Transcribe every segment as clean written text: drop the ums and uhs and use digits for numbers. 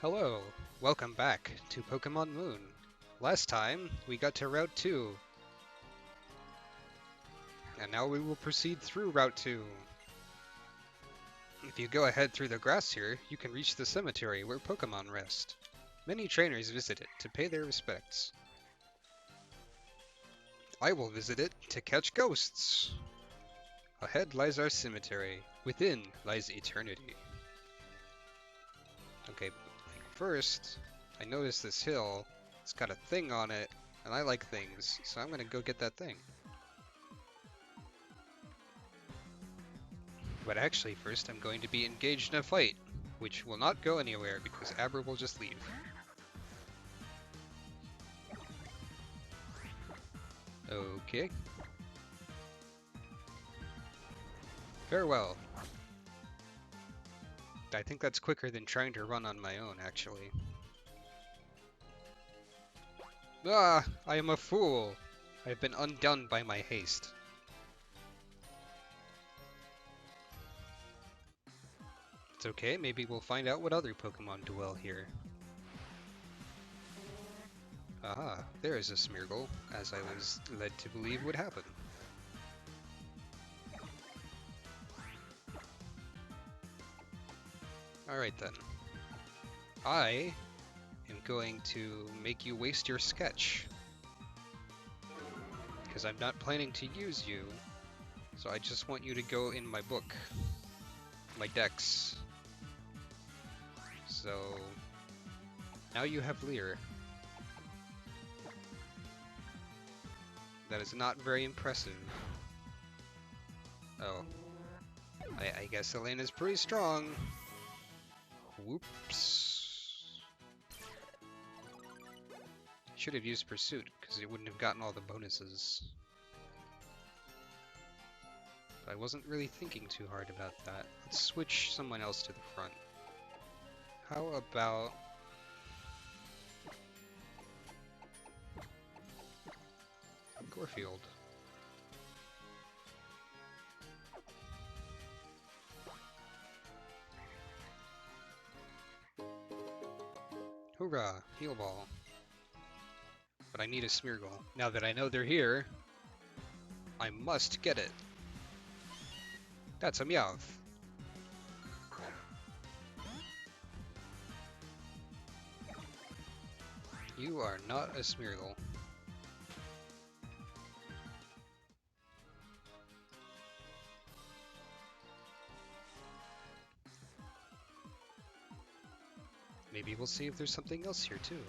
Hello, welcome back to Pokémon Moon. Last time, we got to Route 2, and now we will proceed through Route 2. If you go ahead through the grass here, you can reach the cemetery where Pokémon rest. Many trainers visit it to pay their respects. I will visit it to catch ghosts. Ahead lies our cemetery, within lies eternity. Okay, first, I noticed this hill. It's got a thing on it, and I like things, so I'm gonna go get that thing. But actually, first I'm going to be engaged in a fight, which will not go anywhere because Abra will just leave. Okay. Farewell. I think that's quicker than trying to run on my own, actually. Ah! I am a fool! I have been undone by my haste. It's okay, maybe we'll find out what other Pokemon dwell here. Aha, there is a Smeargle, as I was led to believe would happen. Alright then. I am going to make you waste your sketch. Because I'm not planning to use you, so I just want you to go in my book. My decks. So now you have Leer. That is not very impressive. Oh. I guess Elena's pretty strong. Whoops. I should have used Pursuit, because it wouldn't have gotten all the bonuses. But I wasn't really thinking too hard about that. Let's switch someone else to the front. How about... Gorfield? Hoorah! Heal Ball. But I need a Smeargle. Now that I know they're here, I must get it. That's a Meowth. You are not a Smeargle. Maybe we'll see if there's something else here too.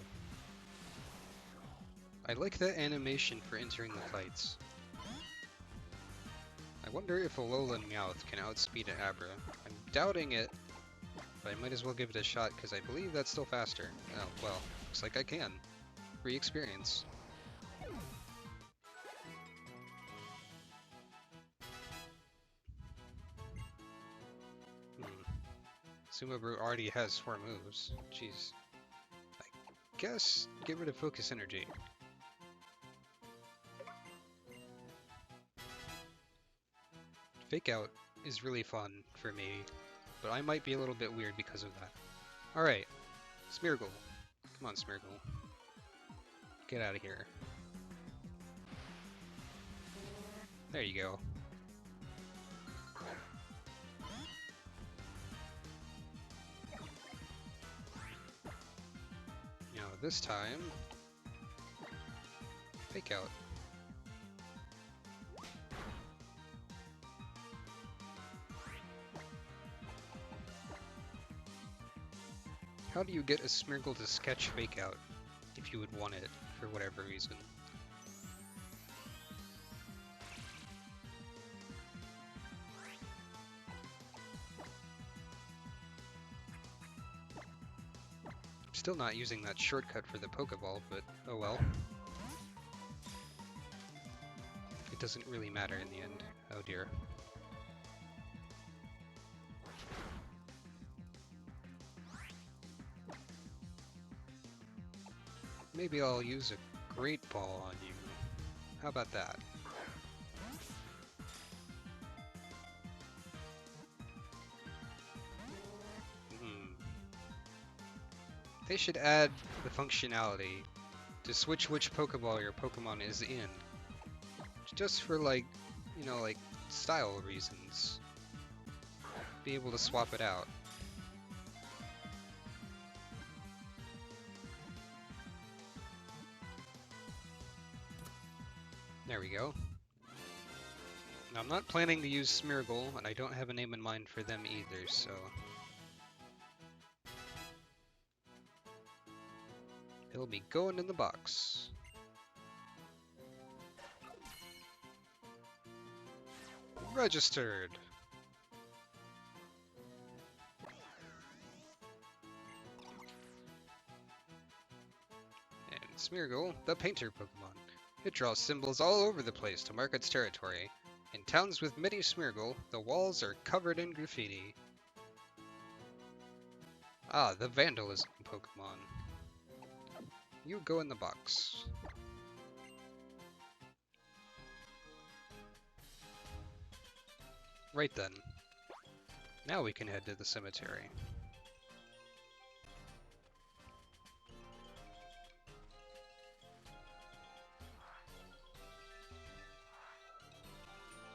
I like that animation for entering the fights. I wonder if Alolan Meowth can outspeed an Abra. I'm doubting it, but I might as well give it a shot because I believe that's still faster. Oh, well, looks like I can. Free experience. Sumabru already has 4 moves. Jeez. I guess get rid of Focus Energy. Fake Out is really fun for me, but I might be a little bit weird because of that. Alright, Smeargle. Come on, Smeargle. Get out of here. There you go. Now this time, Fake Out. How do you get a Smeargle to sketch Fake Out if you would want it for whatever reason? I'm still not using that shortcut for the Pokeball, but oh well. It doesn't really matter in the end. Oh dear. Maybe I'll use a Great Ball on you. How about that? They should add the functionality to switch which Pokeball your Pokemon is in. Just for like, you know, like style reasons. Be able to swap it out. There we go. Now, I'm not planning to use Smeargle, and I don't have a name in mind for them either, so... It'll be going in the box. Registered! And Smeargle, the painter Pokemon. It draws symbols all over the place to mark its territory. In towns with many Smeargle, the walls are covered in graffiti. Ah, the vandalism Pokemon. You go in the box. Right then. Now we can head to the cemetery.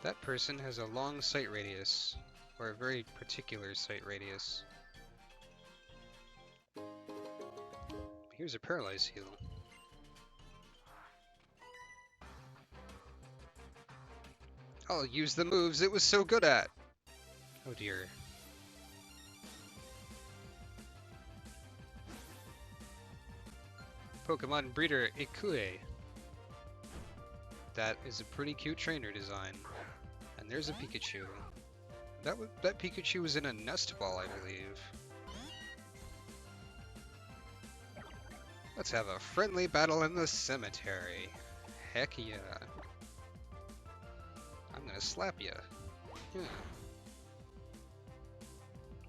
That person has a long sight radius, or a very particular sight radius. Here's a paralyze heal. I'll use the moves it was so good at! Oh dear. Pokemon Breeder Ikue. That is a pretty cute trainer design. And there's a Pikachu. That Pikachu was in a nest ball, I believe. Let's have a friendly battle in the cemetery. Heck yeah. I'm gonna slap ya. Yeah.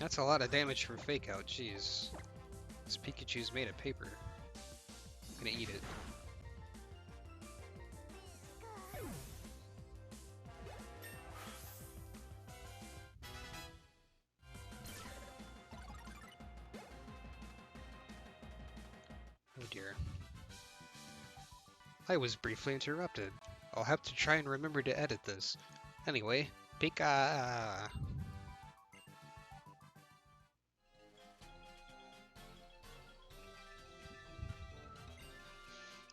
That's a lot of damage from Fake Out, jeez. This Pikachu's made of paper. I'm gonna eat it. Oh dear. I was briefly interrupted. I'll have to try and remember to edit this. Anyway, Pika!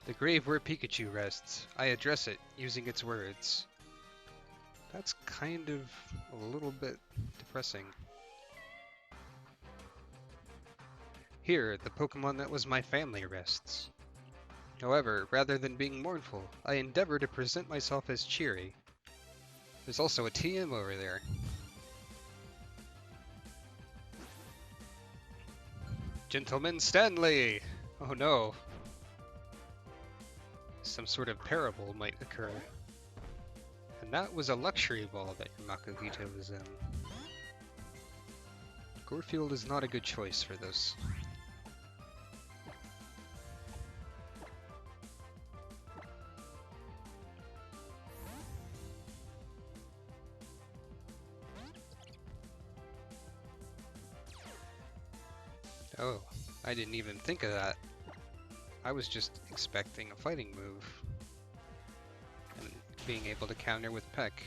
The grave where Pikachu rests. I address it using its words. That's kind of a little bit depressing. Here, the Pokemon that was my family rests. However, rather than being mournful, I endeavor to present myself as cheery. There's also a TM over there. Gentleman Stanley! Oh no. Some sort of parable might occur. And that was a luxury ball that your Makuhita was in. Gorefield is not a good choice for this. Oh, I didn't even think of that. I was just expecting a fighting move. And being able to counter with Peck.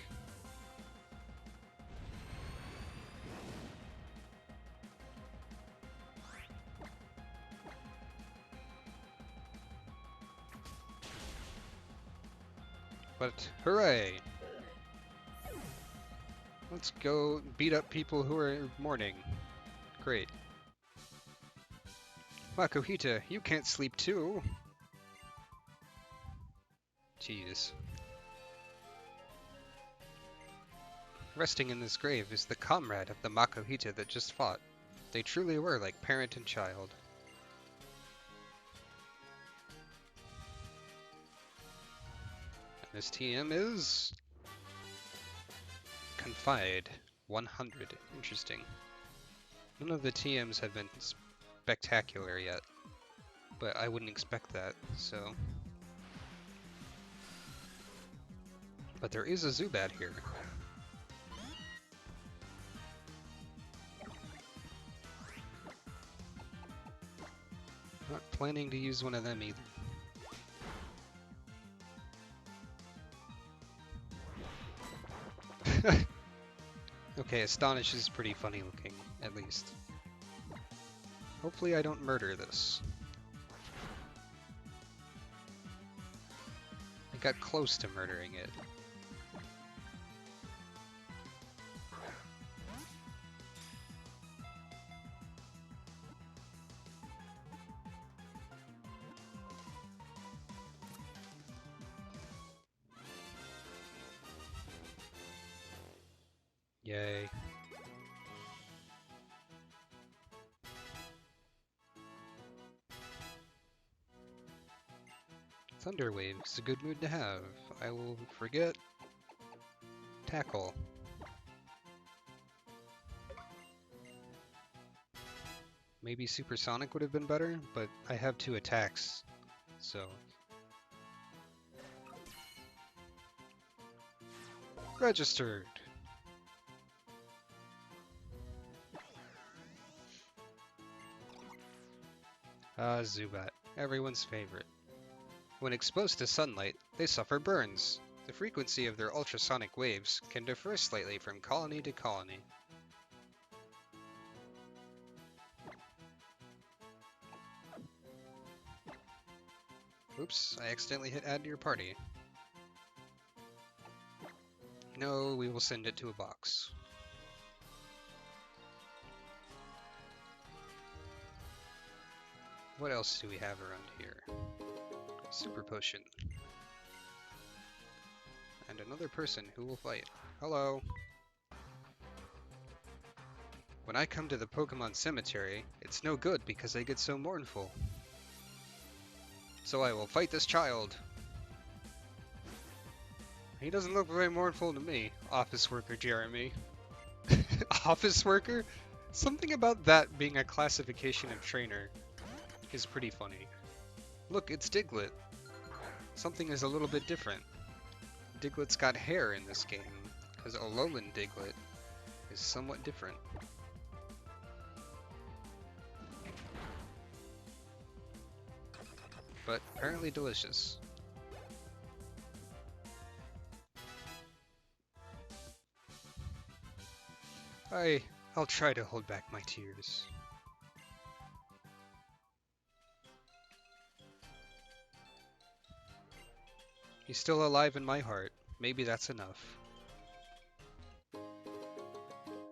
But hooray! Let's go beat up people who are mourning. Great. Makuhita, you can't sleep too! Jeez. Resting in this grave is the comrade of the Makuhita that just fought. They truly were like parent and child. And this TM is... Confide 100. Interesting. None of the TMs have been spectacular yet, but I wouldn't expect that, so... But there is a Zubat here. Not planning to use one of them either. Okay, Astonish is pretty funny looking, at least. Hopefully I don't murder this. I got close to murdering it. Yay. Thunderwave is a good mood to have. I will forget. Tackle. Maybe Supersonic would have been better, but I have 2 attacks, so... Registered! Ah, Zubat. Everyone's favorite. When exposed to sunlight, they suffer burns. The frequency of their ultrasonic waves can differ slightly from colony to colony. Oops, I accidentally hit add to your party. No, we will send it to a box. What else do we have around here? Super Potion. And another person who will fight. Hello. When I come to the Pokemon Cemetery, it's no good because I get so mournful. So I will fight this child. He doesn't look very mournful to me, office worker Jeremy. Office worker? Something about that being a classification of trainer is pretty funny. Look, it's Diglett. Something is a little bit different. Diglett's got hair in this game, because Alolan Diglett is somewhat different. But apparently delicious. I'll try to hold back my tears. He's still alive in my heart. Maybe that's enough.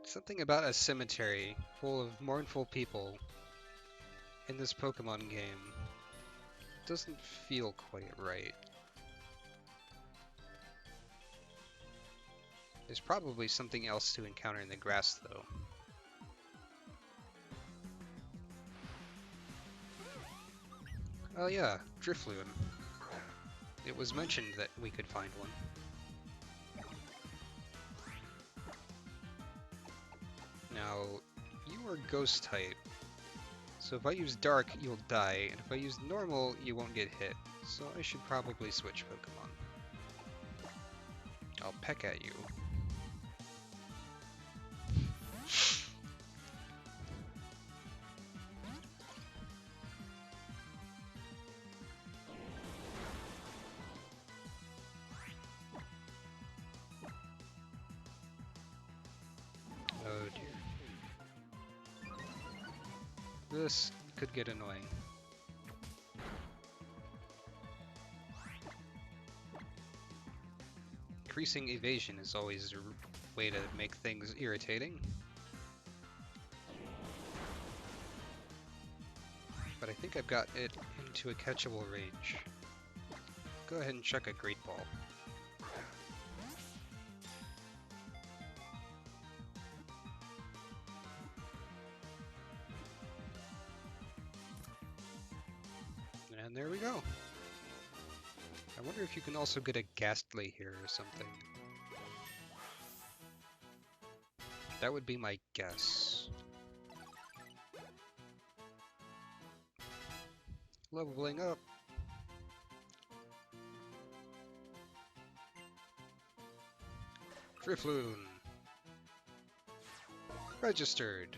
Something about a cemetery full of mournful people in this Pokemon game doesn't feel quite right. There's probably something else to encounter in the grass, though. Oh yeah, Drifloon. It was mentioned that we could find one. Now, you are Ghost type, so if I use Dark, you'll die, and if I use Normal, you won't get hit, so I should probably switch Pokemon. I'll peck at you. Oh dear. This could get annoying. Increasing evasion is always a way to make things irritating. But I think I've got it into a catchable range. Go ahead and chuck a Great Ball. And there we go. I wonder if you can also get a Gastly here or something. That would be my guess. Leveling up. Drifloon. Registered.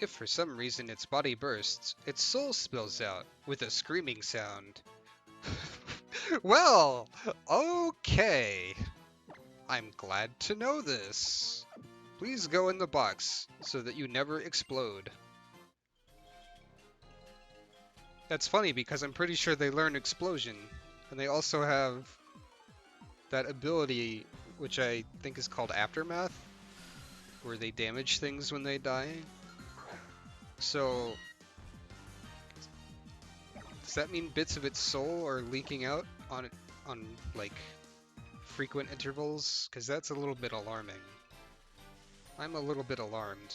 If for some reason its body bursts, its soul spills out with a screaming sound. Well, okay. I'm glad to know this. Please go in the box so that you never explode. That's funny because I'm pretty sure they learn explosion. And they also have that ability, which I think is called Aftermath, where they damage things when they die. So, does that mean bits of its soul are leaking out on like frequent intervals? Because that's a little bit alarming. I'm a little bit alarmed.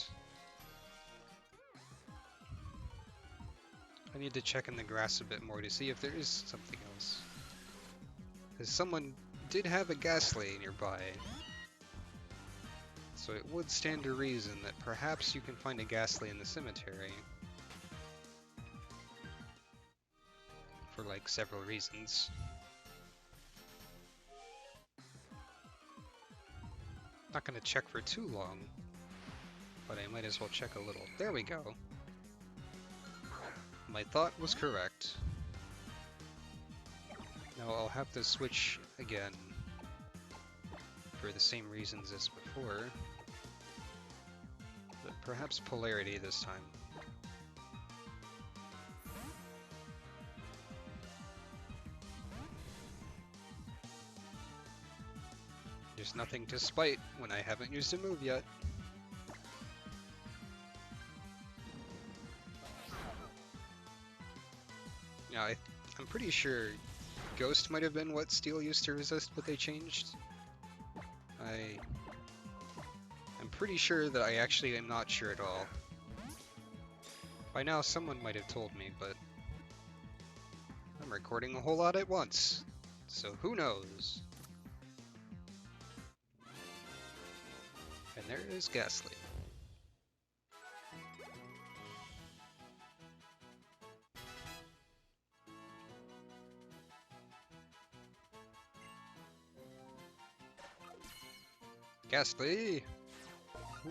I need to check in the grass a bit more to see if there is something else. Because someone did have a Gastly nearby. So it would stand to reason that perhaps you can find a Gastly in the cemetery. For like several reasons. Not gonna check for too long, but I might as well check a little. There we go. My thought was correct. Now I'll have to switch again for the same reasons as before, but perhaps polarity this time. There's nothing to spite when I haven't used a move yet. Now, I'm pretty sure Ghost might have been what Steel used to resist, but they changed. I'm pretty sure that I actually am not sure at all. By now, someone might have told me, but I'm recording a whole lot at once, so who knows? And there is Gastly. Gastly!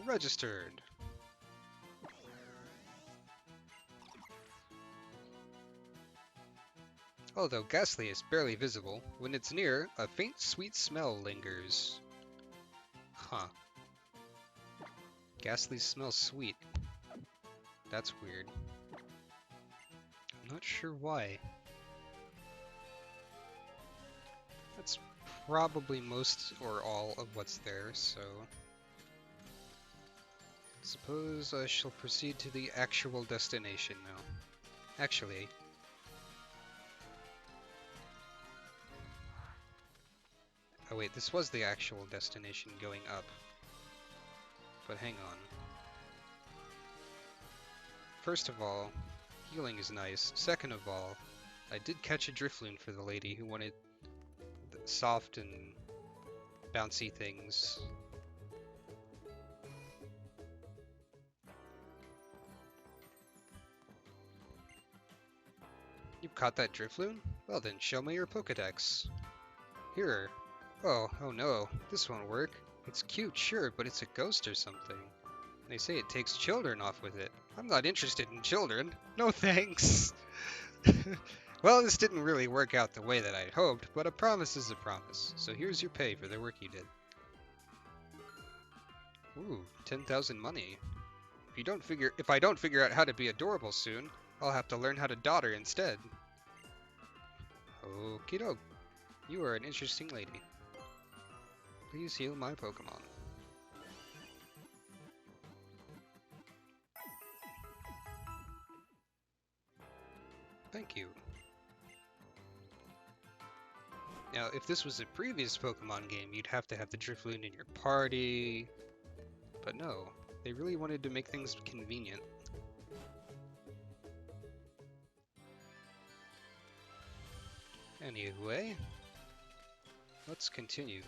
Registered! Although Gastly is barely visible, when it's near, a faint sweet smell lingers. Huh. Gastly smells sweet. That's weird. I'm not sure why. That's probably most or all of what's there, so... Suppose I shall proceed to the actual destination now. Actually... Oh wait, this was the actual destination going up. But hang on. First of all, healing is nice. Second of all, I did catch a Drifloon for the lady who wanted the soft and bouncy things. You caught that Drifloon? Well then, show me your Pokedex. Here. Oh no, this won't work. It's cute, sure, but it's a ghost or something. They say it takes children off with it. I'm not interested in children. No thanks. Well, this didn't really work out the way that I'd hoped, but a promise is a promise. So here's your pay for the work you did. Ooh, 10,000 money. If I don't figure out how to be adorable soon, I'll have to learn how to daughter instead. Okie doke. You are an interesting lady. Please heal my Pokemon. Thank you. Now, if this was a previous Pokemon game, you'd have to have the Drifloon in your party. But no, they really wanted to make things convenient. Anyway, let's continue.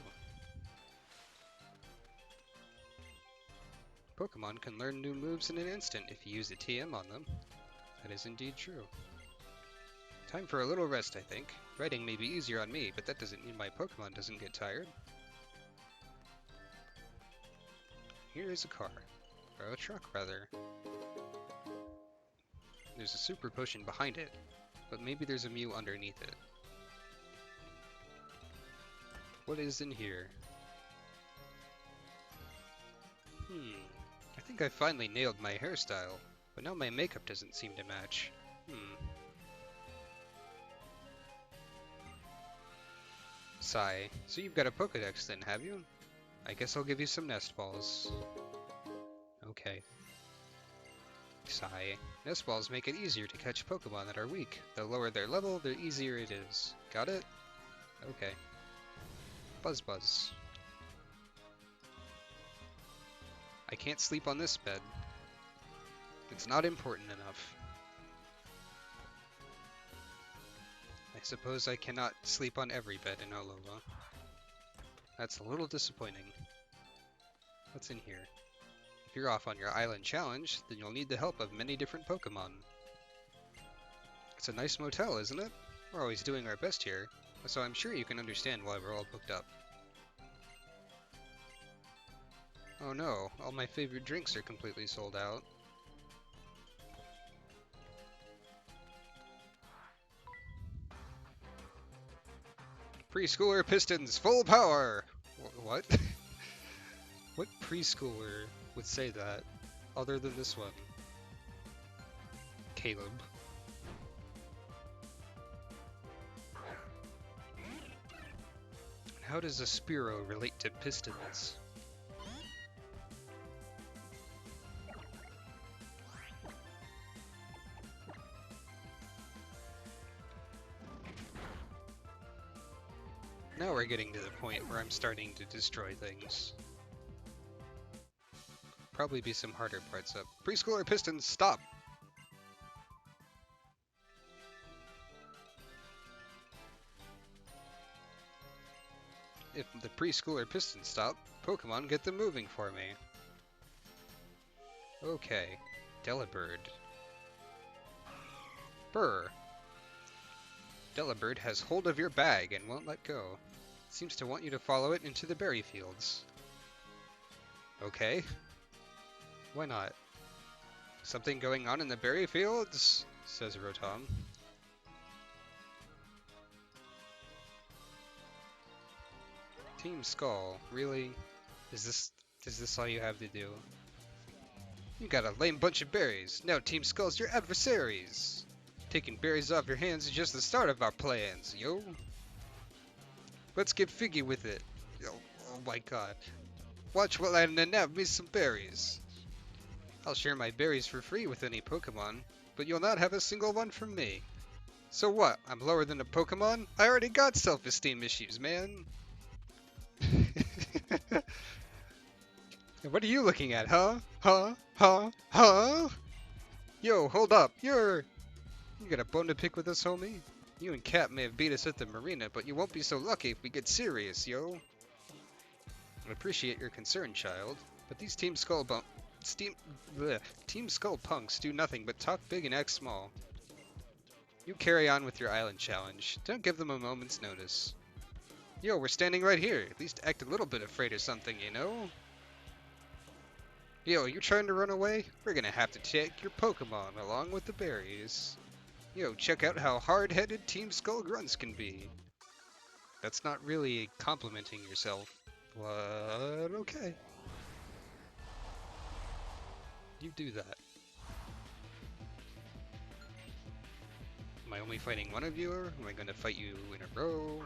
Pokemon can learn new moves in an instant if you use a TM on them. That is indeed true. Time for a little rest, I think. Riding may be easier on me, but that doesn't mean my Pokemon doesn't get tired. Here is a car. Or a truck, rather. There's a super potion behind it, but maybe there's a Mew underneath it. What is in here? I think I finally nailed my hairstyle, but now my makeup doesn't seem to match. Sigh. So you've got a Pokédex then, have you? I guess I'll give you some nest balls. Okay. Sigh. Nest balls make it easier to catch Pokemon that are weak. The lower their level, the easier it is. Got it? Okay. Buzz Buzz. I can't sleep on this bed. It's not important enough. I suppose I cannot sleep on every bed in Olova. That's a little disappointing. What's in here? If you're off on your island challenge, then you'll need the help of many different Pokemon. It's a nice motel, isn't it? We're always doing our best here, so I'm sure you can understand why we're all booked up. Oh no, all my favorite drinks are completely sold out. Preschooler Pistons, full power! What? What preschooler would say that, other than this one? Caleb. How does a Spearow relate to pistons? Now we're getting to the point where I'm starting to destroy things. Probably be some harder parts up. Preschooler Pistons, stop! If the preschooler Pistons stop, Pokemon get them moving for me. Okay. Delibird. Burr. Delibird has hold of your bag and won't let go. Seems to want you to follow it into the berry fields. Okay. Why not? Something going on in the berry fields? Says Rotom. Team Skull, really? Is this all you have to do? You got a lame bunch of berries. Now Team Skull's your adversaries. Taking berries off your hands is just the start of our plans, yo. Let's get figgy with it. Oh my god. Watch while I nab me some berries. I'll share my berries for free with any Pokemon, but you'll not have a single one from me. So what? I'm lower than a Pokemon? I already got self-esteem issues, man. What are you looking at, huh? Huh? Yo, hold up. You got a bone to pick with us, homie? You and Cap may have beat us at the marina, but you won't be so lucky if we get serious, yo. I appreciate your concern, child, but these Team Skull punks do nothing but talk big and act small. You carry on with your island challenge. Don't give them a moment's notice. Yo, we're standing right here. At least act a little bit afraid of something, you know? Yo, you trying to run away? We're gonna have to take your Pokemon along with the berries. Yo, check out how hard-headed Team Skull grunts can be. That's not really complimenting yourself, but okay. You do that. Am I only fighting one of you, or am I gonna fight you in a row?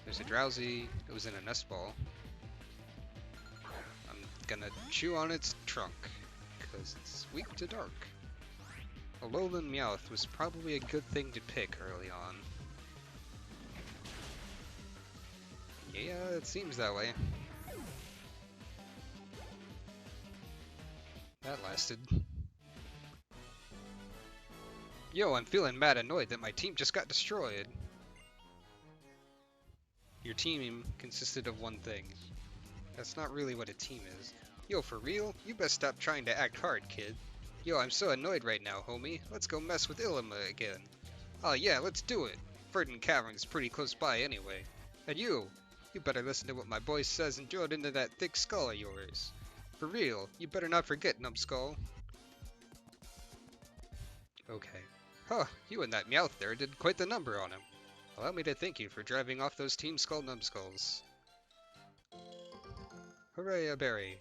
There's a Drowsy. It was in a nest ball. I'm gonna chew on its trunk, because it's weak to dark. A Alolan Meowth was probably a good thing to pick early on. Yeah, it seems that way. That lasted. Yo, I'm feeling mad annoyed that my team just got destroyed. Your team consisted of one thing. That's not really what a team is. Yo, for real? You best stop trying to act hard, kid. Yo, I'm so annoyed right now, homie. Let's go mess with Ilima again. Oh yeah, let's do it. Verdant Cavern's pretty close by anyway. And you better listen to what my boy says and drill it into that thick skull of yours. For real, you better not forget, numbskull. Okay. Huh, you and that Meowth there did quite the number on him. Allow me to thank you for driving off those Team Skull Numbskulls. Hooray, a berry.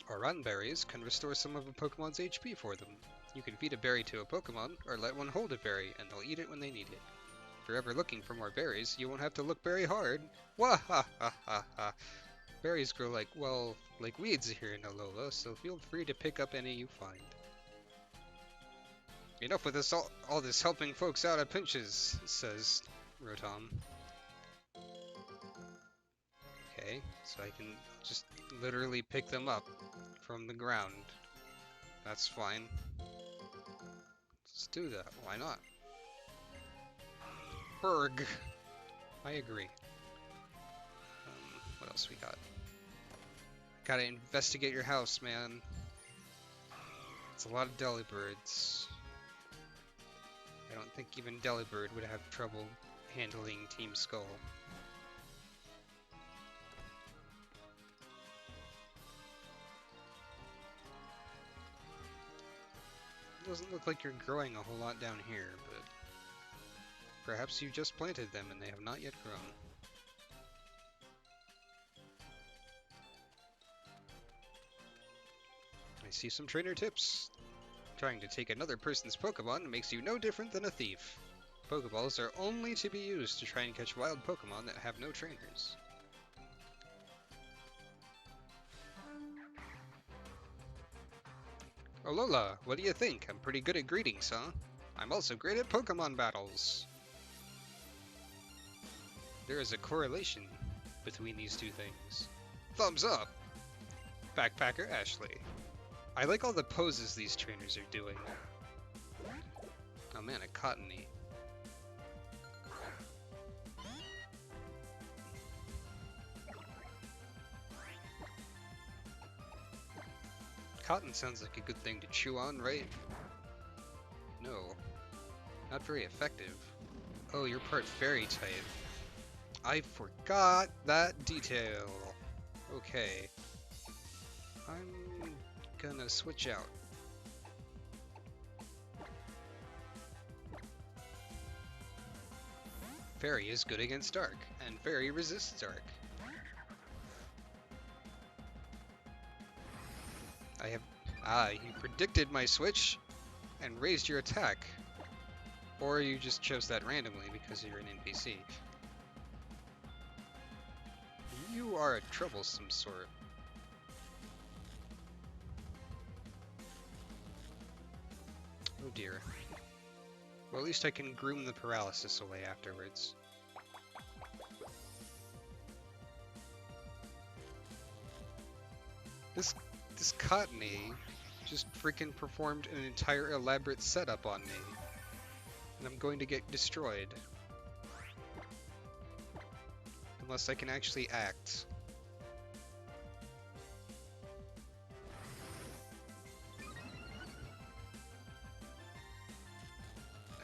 Oran berries can restore some of a Pokemon's HP for them. You can feed a berry to a Pokemon, or let one hold a berry, and they'll eat it when they need it. If you're ever looking for more berries, you won't have to look very hard. Wah ha ha ha ha. Berries grow like weeds here in Alola, so feel free to pick up any you find. Enough with all this helping folks out at pinches, says Rotom. Okay, so I can just literally pick them up from the ground. That's fine. Let's do that. Why not? Berg. I agree. What else we got? Gotta investigate your house, man. It's a lot of Delibirds. I don't think even Delibird would have trouble handling Team Skull. It doesn't look like you're growing a whole lot down here, but perhaps you just planted them and they have not yet grown. I see some trainer tips. Trying to take another person's Pokemon makes you no different than a thief. Pokeballs are only to be used to try and catch wild Pokemon that have no trainers. Alola, what do you think? I'm pretty good at greetings, huh? I'm also great at Pokemon battles. There is a correlation between these two things. Thumbs up! Backpacker Ashley. I like all the poses these trainers are doing. Oh man, a Cottony. Cotton sounds like a good thing to chew on, right? No. Not very effective. Oh, you're part fairy type. I forgot that detail. Okay. I'm gonna switch out. Fairy is good against dark, and Fairy resists dark. You predicted my switch and raised your attack. Or you just chose that randomly because you're an NPC. You are a troublesome sort. Oh dear. Well, at least I can groom the paralysis away afterwards. This Cottony just freaking performed an entire elaborate setup on me. And I'm going to get destroyed. Unless I can actually act.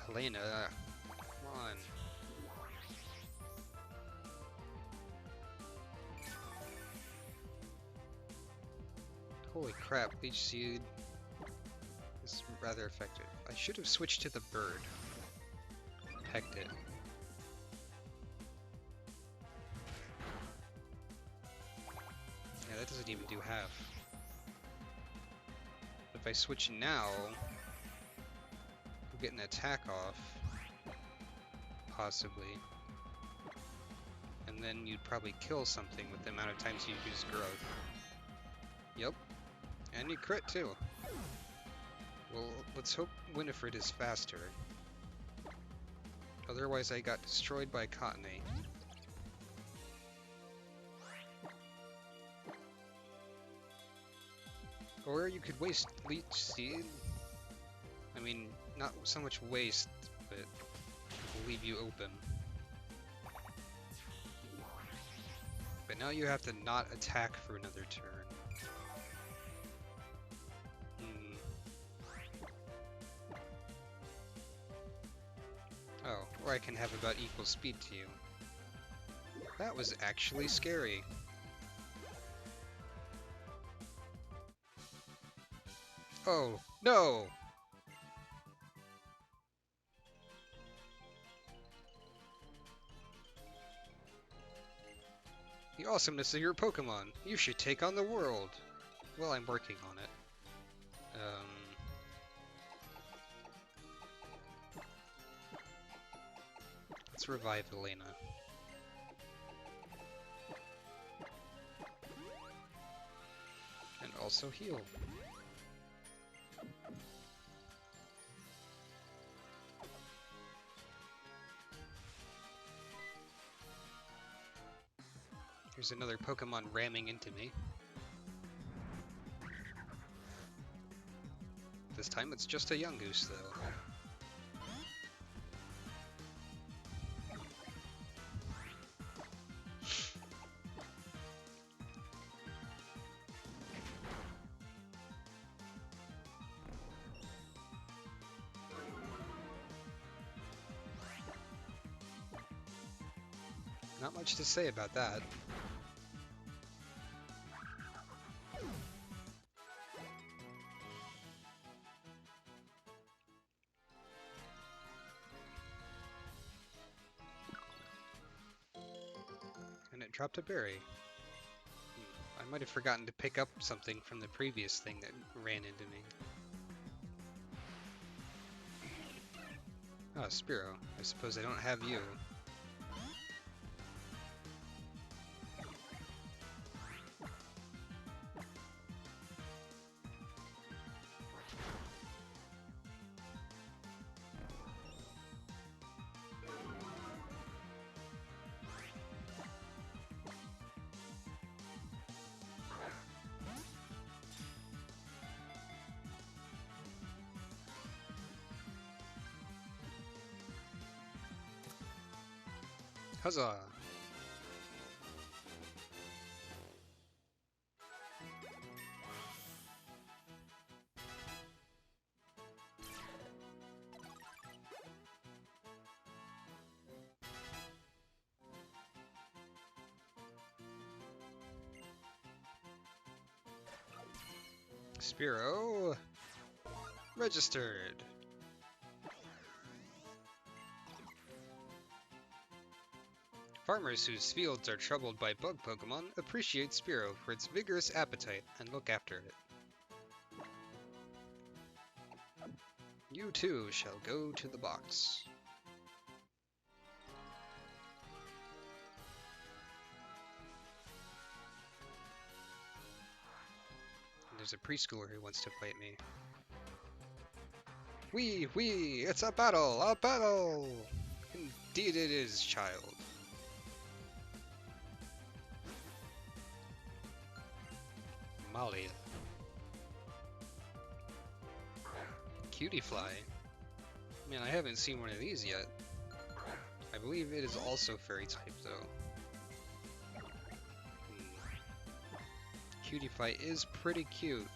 Helena, come on. Holy crap, Leech Seed is rather effective. I should have switched to the bird. Pecked it. Yeah, that doesn't even do half. If I switch now, I'll get an attack off. Possibly. And then you'd probably kill something with the amount of times you use growth. Yep. And you crit too. Well, let's hope Winifred is faster. Otherwise I got destroyed by Cottony. Or you could waste Leech Seed. I mean, not so much waste, but leave you open. But now you have to not attack for another turn. Oh, or I can have about equal speed to you. That was actually scary. Oh, no! awesomeness of your Pokemon. You should take on the world. Well, I'm working on it. Let's revive Elena. And also heal. Here's another Pokemon ramming into me. This time it's just a Yungoos, though. Not much to say about that. And it dropped a berry. I might have forgotten to pick up something from the previous thing that ran into me. Oh, Spearow. I suppose I don't have you. Huzzah! Spearow registered. Farmers whose fields are troubled by bug Pokemon appreciate Spearow for its vigorous appetite and look after it. You too shall go to the box. There's a preschooler who wants to fight me. Wee! It's a battle! A battle! Indeed it is, child. Malia. Cutie Fly. Man, I haven't seen one of these yet. I believe it is also fairy type, though. Cutie Fly is pretty cute.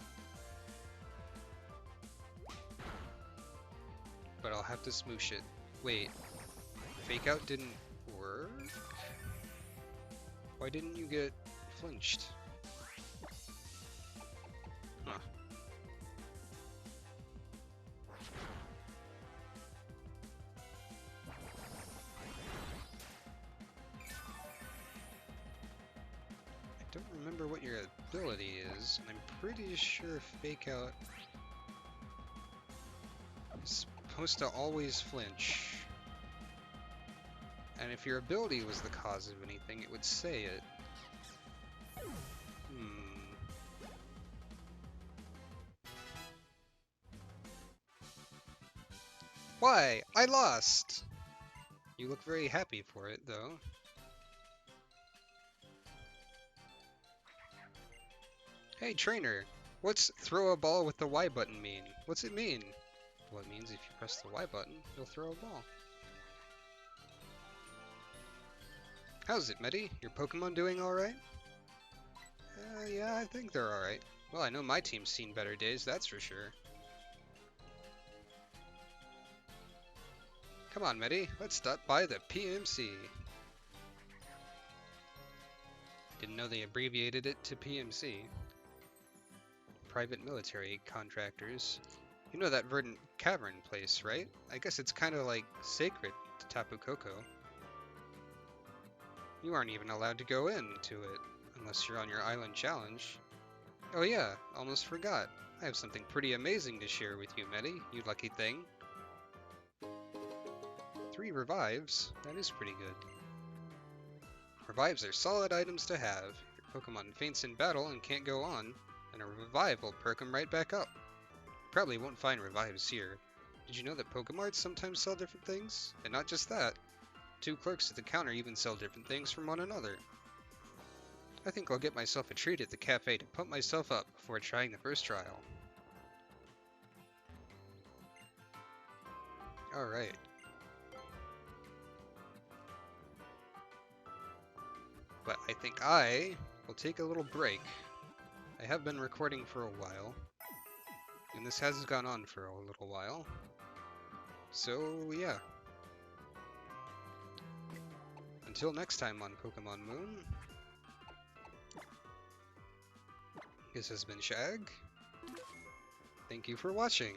But I'll have to smoosh it. Wait, Fake Out didn't work? Why didn't you get flinched? Huh. I don't remember what your ability is, and I'm pretty sure Fake Out is supposed to always flinch. And if your ability was the cause of anything, it would say it. Why? I lost! You look very happy for it, though. Hey, trainer! What's throw a ball with the Y button mean? What's it mean? Well, it means if you press the Y button, you'll throw a ball. How's it, Medi? Your Pokemon doing alright? Yeah, I think they're alright. Well, I know my team's seen better days, that's for sure. Come on, Medi, let's stop by the PMC. Didn't know they abbreviated it to PMC. Private military contractors. You know that verdant cavern place, right? I guess it's kind of like sacred to Tapu Koko. You aren't even allowed to go into it. unless you're on your island challenge. Oh yeah, almost forgot. I have something pretty amazing to share with you, Medi, you lucky thing. 3 revives? That is pretty good. Revives are solid items to have. If your Pokemon faints in battle and can't go on, then a revive will perk them right back up. You probably won't find revives here. Did you know that Pokemarts sometimes sell different things? And not just that. 2 clerks at the counter even sell different things from one another. I think I'll get myself a treat at the cafe to pump myself up before trying the first trial. Alright. But I think I will take a little break. I have been recording for a while, and this has gone on for a little while. So yeah. Until next time on Pokémon Moon, this has been Shag. Thank you for watching.